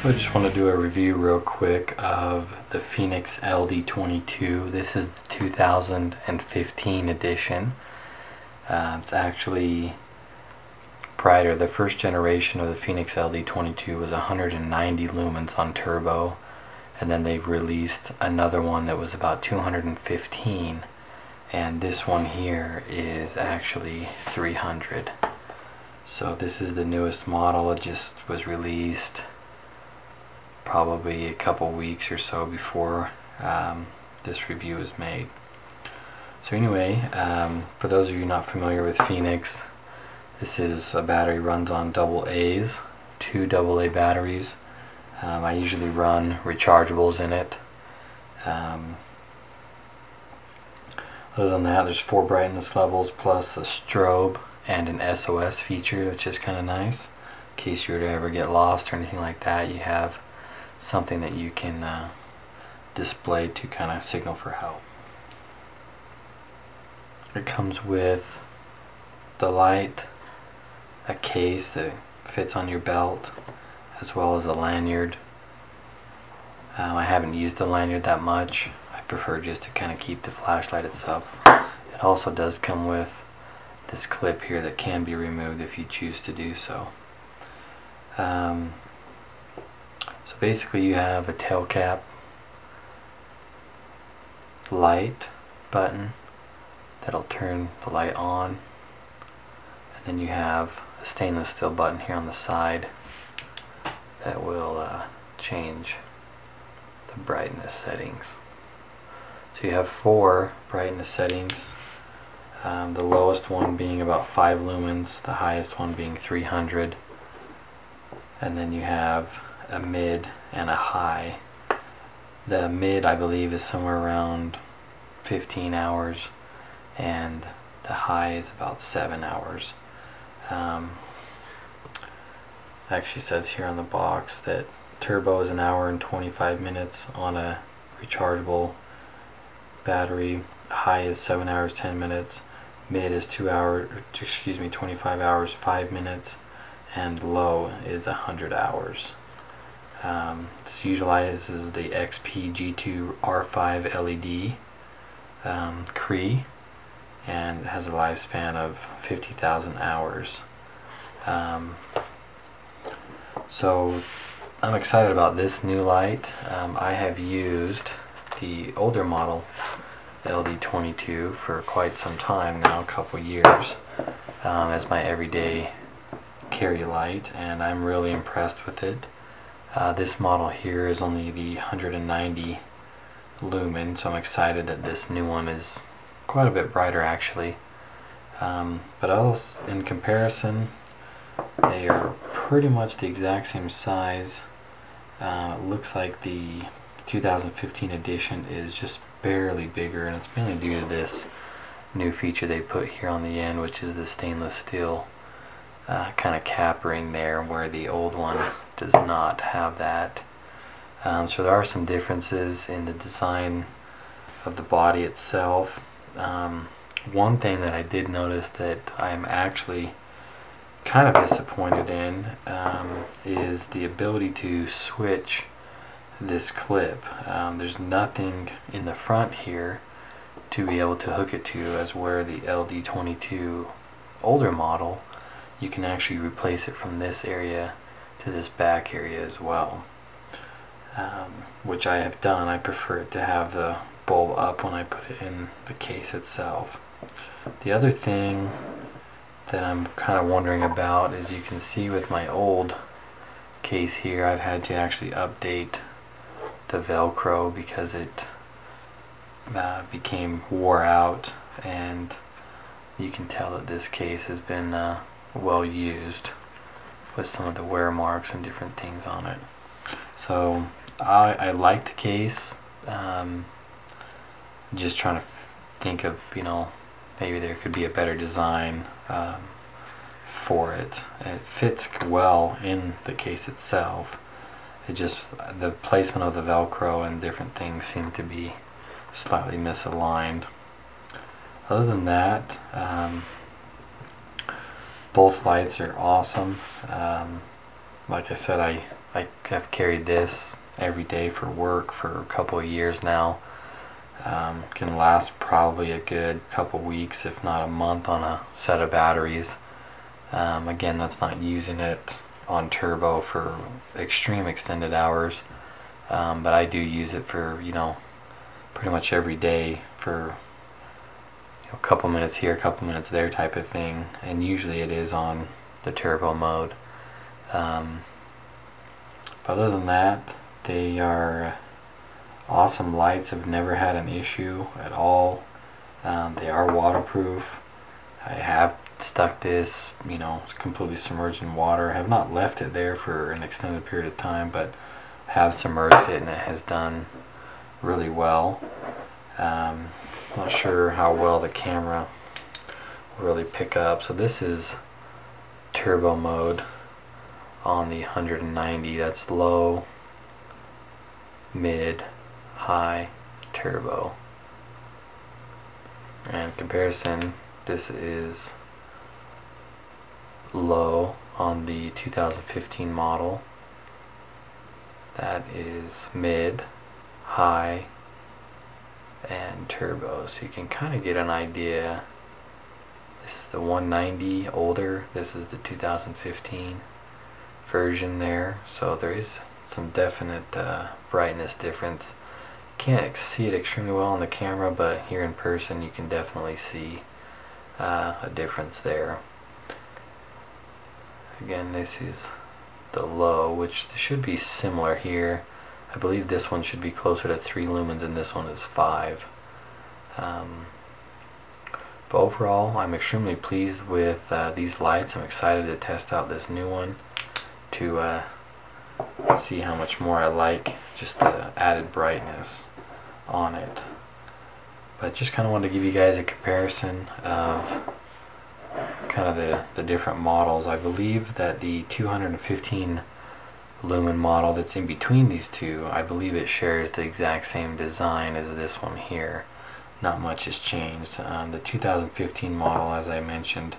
So I just want to do a review real quick of the Fenix LD22. This is the 2015 edition. It's actually prior. The first generation of the Fenix LD22 was 190 lumens on turbo, and then they've released another one that was about 215, and this one here is actually 300. So this is the newest model. It just was released probably a couple weeks or so before this review was made. So anyway, for those of you not familiar with Fenix, this is a battery runs on double A's, 2 AA batteries. I usually run rechargeables in it. Other than that, there's 4 brightness levels plus a strobe and an SOS feature, which is kind of nice. In case you were to ever get lost or anything like that, you have something that you can display to kind of signal for help. It comes with the light, a case that fits on your belt, as well as a lanyard. I haven't used the lanyard that much. I prefer just to kind of keep the flashlight itself. It also does come with this clip here that can be removed if you choose to do so. So basically you have a tail cap, light button that'll turn the light on, and then you have a stainless steel button here on the side that will change the brightness settings. So you have 4 brightness settings, the lowest one being about 5 lumens, the highest one being 300, and then you have a mid and a high. The mid, I believe, is somewhere around 15 hours, and the high is about 7 hours. Actually says here on the box that turbo is 1 hour and 25 minutes on a rechargeable battery, high is 7 hours 10 minutes, mid is 25 hours 5 minutes, and low is 100 hours. This utilizes the XP G2 R5 LED Cree, and has a lifespan of 50,000 hours. So I'm excited about this new light. I have used the older model LD22 for quite some time now, a couple years, as my everyday carry light, and I'm really impressed with it. This model here is only the 190 lumen, so I'm excited that this new one is quite a bit brighter actually. But else, in comparison, they are pretty much the exact same size. It looks like the 2015 edition is just barely bigger, and it's mainly due to this new feature they put here on the end, which is the stainless steel kind of cap ring there, where the old one does not have that. So there are some differences in the design of the body itself. One thing that I did notice that I'm actually kind of disappointed in is the ability to switch this clip. There's nothing in the front here to be able to hook it to, as where the LD22 older model, you can actually replace it from this area to this back area as well, which I have done. I prefer it to have the bulb up when I put it in the case itself. The other thing that I'm kind of wondering about is, you can see with my old case here, I've had to actually update the Velcro because it became wore out, and you can tell that this case has been well used with some of the wear marks and different things on it. So I like the case. Just trying to think of, maybe there could be a better design for it. It fits well in the case itself. It just, the placement of the Velcro and different things seem to be slightly misaligned. Other than that, both lights are awesome. like I said, I have carried this every day for work for a couple of years now. Can last probably a good couple weeks, if not a month, on a set of batteries. Again, that's not using it on turbo for extreme extended hours, but I do use it for, you know, pretty much every day for, you know, a couple minutes here, a couple minutes there type of thing, and usually it is on the turbo mode. But other than that, they are awesome lights. I've never had an issue at all. They are waterproof. I have stuck this, you know, completely submerged in water. I have not left it there for an extended period of time, but have submerged it and it has done really well. Not sure how well the camera will really pick up. So this is turbo mode on the 190. That's low, mid, high, turbo. And comparison, this is low on the 2015 model. That is mid, high, and turbo. So you can kind of get an idea. This is the 190 older, this is the 2015 version there. So there is some definite brightness difference. Can't see it extremely well on the camera, but here in person you can definitely see a difference there. Again, this is the low, which should be similar here. I believe this one should be closer to 3 lumens and this one is 5. But overall, I'm extremely pleased with these lights. I'm excited to test out this new one to see how much more I like just the added brightness on it. But just kind of wanted to give you guys a comparison of kind of the different models. I believe that the 215 lumen model that's in between these two, I believe it shares the exact same design as this one here. Not much has changed. The 2015 model, as I mentioned,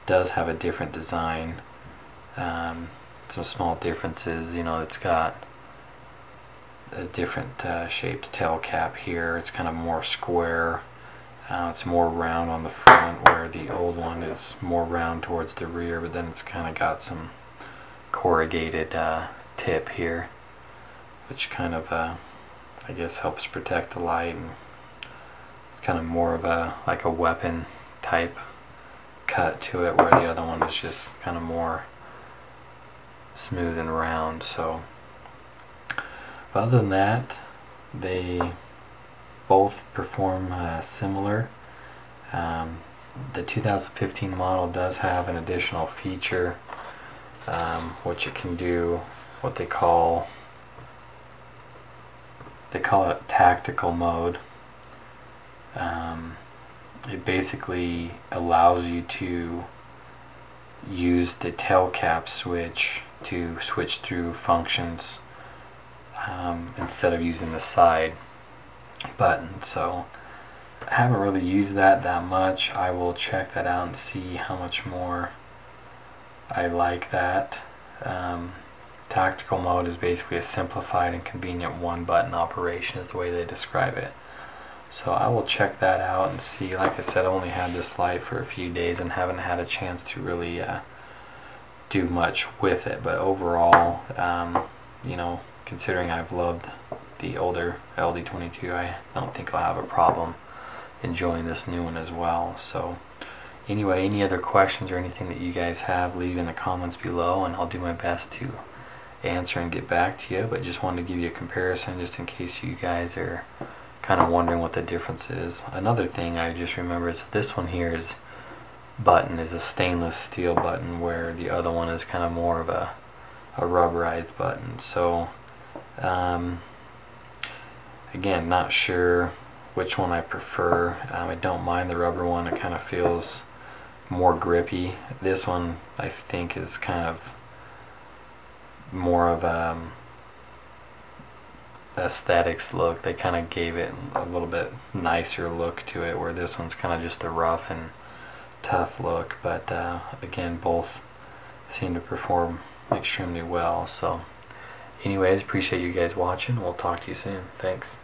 does have a different design. Some small differences. You know, it's got a different shaped tail cap here. It's kind of more square. It's more round on the front, where the old one is more round towards the rear, but then it's kind of got some corrugated tip here, which kind of I guess helps protect the light, and it's kind of more of a like a weapon type cut to it, where the other one is just kind of more smooth and round. So but other than that, they both perform similar. The 2015 model does have an additional feature, which it can do what they call it tactical mode. It basically allows you to use the tail cap switch to switch through functions instead of using the side button. So I haven't really used that much. I will check that out and see how much more I like that. Tactical mode is basically a simplified and convenient one button operation, is the way they describe it. So I will check that out and see. Like I said, I only had this light for a few days and haven't had a chance to really do much with it. But overall, you know, considering I've loved the older LD22, I don't think I'll have a problem enjoying this new one as well. So anyway, any other questions or anything that you guys have, leave in the comments below and I'll do my best to answer and get back to you. But just wanted to give you a comparison just in case you guys are kind of wondering what the difference is. Another thing I just remembered is this one here is a stainless steel button, where the other one is kind of more of a rubberized button. So again, not sure which one I prefer. I don't mind the rubber one. It kind of feels more grippy. This one I think is kind of more of aesthetics look. They kind of gave it a little bit nicer look to it, where this one's kind of just a rough and tough look. But again, both seem to perform extremely well. So anyways, appreciate you guys watching. We'll talk to you soon. Thanks.